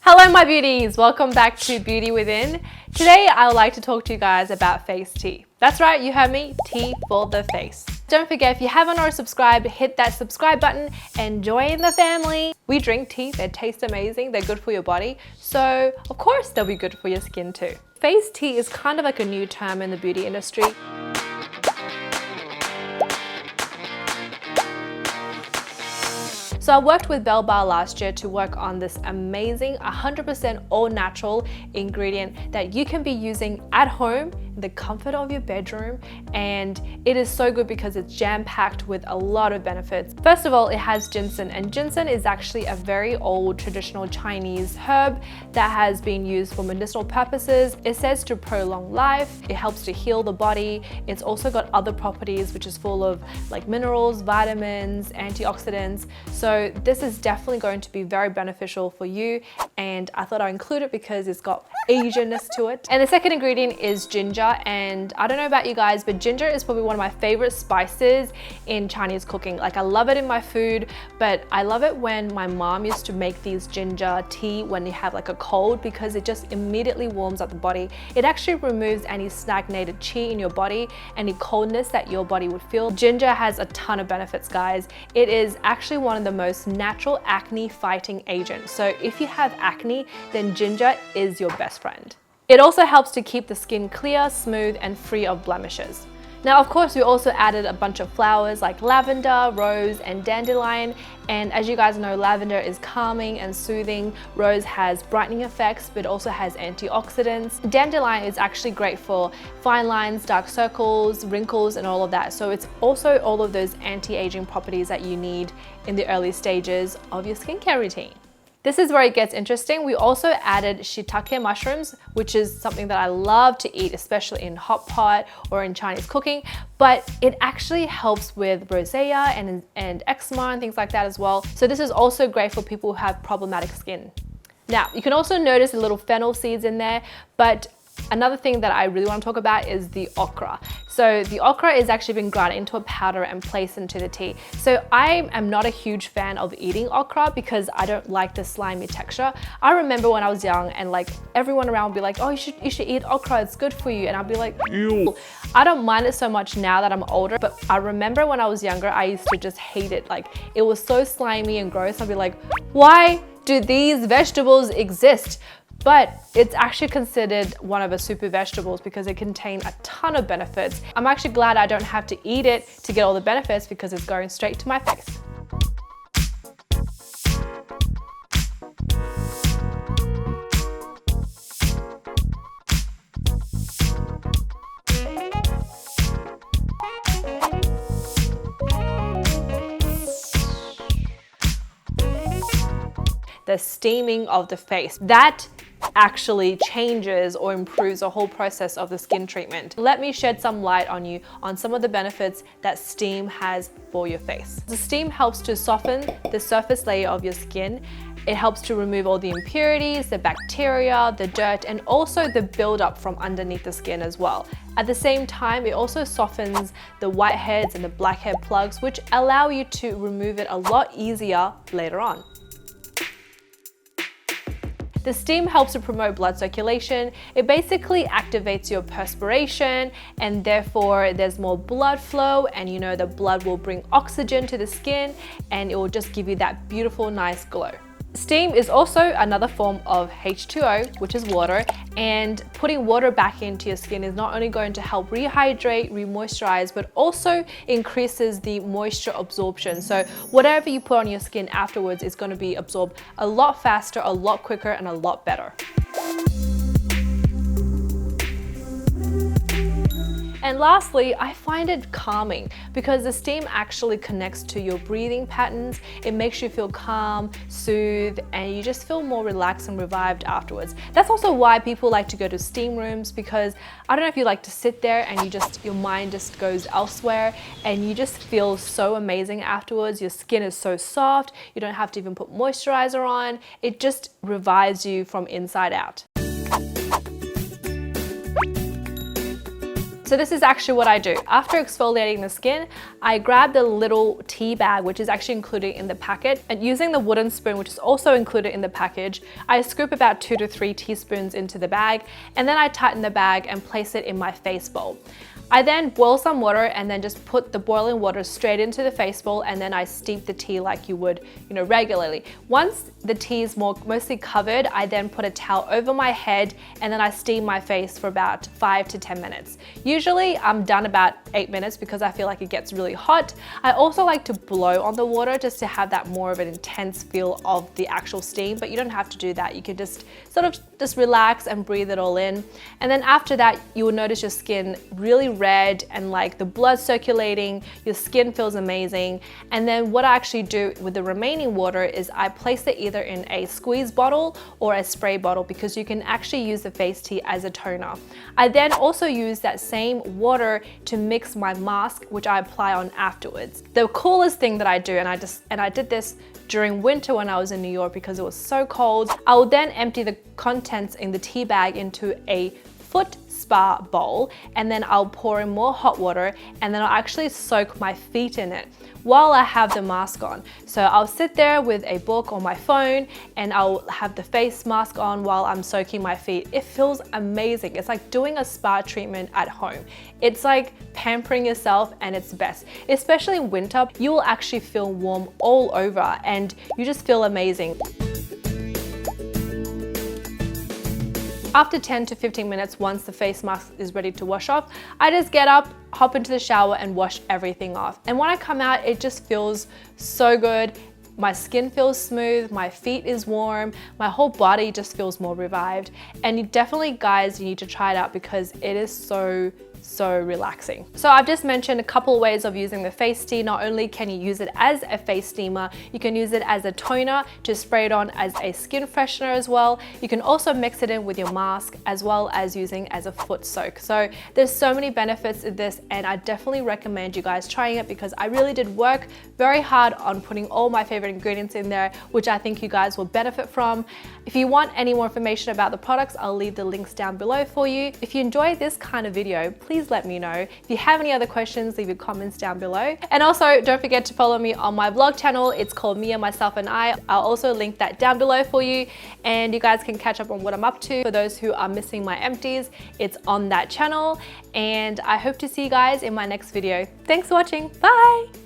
Hello my beauties, welcome back to Beauty Within. Today I would like to talk to you guys about face tea. That's right, you heard me, tea for the face. Don't forget, if you haven't already subscribed, hit that subscribe button and join the family. We drink tea, they taste amazing, they're good for your body, so of course they'll be good for your skin too. Face tea is kind of like a new term in the beauty industry. So I worked with Bell Bar last year to work on this amazing 100% all natural ingredient that you can be using at home in the comfort of your bedroom, and it is so good because it's jam-packed with a lot of benefits. First of all, it has ginseng, and ginseng is actually a very old traditional Chinese herb that has been used for medicinal purposes. It says to prolong life, it helps to heal the body. It's also got other properties which is full of like minerals, vitamins, antioxidants. So this is definitely going to be very beneficial for you, and I thought I'd include it because it's got Asianness to it. And the second ingredient is ginger, and I don't know about you guys, but ginger is probably one of my favorite spices in Chinese cooking. Like, I love it in my food, but I love it when my mom used to make these ginger tea when you have like a cold, because it just immediately warms up the body. It actually removes any stagnated qi in your body, any coldness that your body would feel. Ginger has a ton of benefits, guys. It is actually one of the most natural acne fighting agents. So if you have acne, then ginger is your best friend. It also helps to keep the skin clear, smooth, and free of blemishes. Now, of course, we also added a bunch of flowers like lavender, rose, and dandelion. And as you guys know, lavender is calming and soothing. Rose has brightening effects, but also has antioxidants. Dandelion is actually great for fine lines, dark circles, wrinkles, and all of that. So it's also all of those anti-aging properties that you need in the early stages of your skincare routine. This is where it gets interesting. We also added shiitake mushrooms, which is something that I love to eat, especially in hot pot or in Chinese cooking, but it actually helps with rosacea and eczema and things like that as well. So this is also great for people who have problematic skin. Now, you can also notice the little fennel seeds in there, but another thing that I really want to talk about is the okra. So the okra is actually been ground into a powder and placed into the tea. So I am not a huge fan of eating okra because I don't like the slimy texture. I remember when I was young and like everyone around would be like, oh, you should eat okra, it's good for you. And I'd be like, ew. I don't mind it so much now that I'm older, but I remember when I was younger, I used to just hate it. Like, it was so slimy and gross. I'd be like, why do these vegetables exist? But it's actually considered one of the super vegetables because it contains a ton of benefits. I'm actually glad I don't have to eat it to get all the benefits because it's going straight to my face. The steaming of the face, that actually changes or improves the whole process of the skin treatment. Let me shed some light on you on some of the benefits that steam has for your face. The steam helps to soften the surface layer of your skin. It helps to remove all the impurities, the bacteria, the dirt, and also the buildup from underneath the skin as well. At the same time, it also softens the whiteheads and the blackhead plugs, which allow you to remove it a lot easier later on. The steam helps to promote blood circulation. It basically activates your perspiration, and therefore there's more blood flow, and you know the blood will bring oxygen to the skin and it will just give you that beautiful, nice glow. Steam is also another form of H2O, which is water, and putting water back into your skin is not only going to help rehydrate, re-moisturize, but also increases the moisture absorption. So whatever you put on your skin afterwards is going to be absorbed a lot faster, a lot quicker, and a lot better. And lastly, I find it calming because the steam actually connects to your breathing patterns. It makes you feel calm, soothed, and you just feel more relaxed and revived afterwards. That's also why people like to go to steam rooms, because I don't know if you like to sit there and your mind just goes elsewhere and you just feel so amazing afterwards. Your skin is so soft, you don't have to even put moisturizer on. It just revives you from inside out. So this is actually what I do. After exfoliating the skin, I grab the little tea bag, which is actually included in the packet, and using the wooden spoon, which is also included in the package, I scoop about 2 to 3 teaspoons into the bag, and then I tighten the bag and place it in my face bowl. I then boil some water and then just put the boiling water straight into the face bowl, and then I steep the tea like you would, regularly. Once the tea is mostly covered, I then put a towel over my head and then I steam my face for about 5 to 10 minutes. Usually I'm done about 8 minutes because I feel like it gets really hot. I also like to blow on the water just to have that more of an intense feel of the actual steam, but you don't have to do that. You can just sort of just relax and breathe it all in. And then after that, you will notice your skin really red and like the blood circulating, your skin feels amazing. And then what I actually do with the remaining water is I place it either in a squeeze bottle or a spray bottle, because you can actually use the face tea as a toner. I then also use that same water to mix my mask, which I apply on afterwards. The coolest thing that I do, and I did this during winter when I was in New York because it was so cold, I will then empty the contents in the tea bag into a foot spa bowl, and then I'll pour in more hot water, and then I'll actually soak my feet in it while I have the mask on. So I'll sit there with a book or my phone and I'll have the face mask on while I'm soaking my feet. It feels amazing. It's like doing a spa treatment at home. It's like pampering yourself, and it's best. Especially in winter, you will actually feel warm all over and you just feel amazing. After 10 to 15 minutes, once the face mask is ready to wash off, I just get up, hop into the shower and wash everything off. And when I come out, it just feels so good. My skin feels smooth, my feet is warm, my whole body just feels more revived. And you definitely, guys, you need to try it out because it is so relaxing. So I've just mentioned a couple ways of using the face tea. Not only can you use it as a face steamer, you can use it as a toner to spray it on as a skin freshener as well. You can also mix it in with your mask, as well as using as a foot soak. So there's so many benefits of this, and I definitely recommend you guys trying it because I really did work very hard on putting all my favorite ingredients in there, which I think you guys will benefit from. If you want any more information about the products, I'll leave the links down below for you. If you enjoyed this kind of video, please let me know. If you have any other questions, leave your comments down below. And also don't forget to follow me on my vlog channel. It's called Mia, Myself and I. I'll also link that down below for you, and you guys can catch up on what I'm up to. For those who are missing my empties, it's on that channel, and I hope to see you guys in my next video. Thanks for watching. Bye.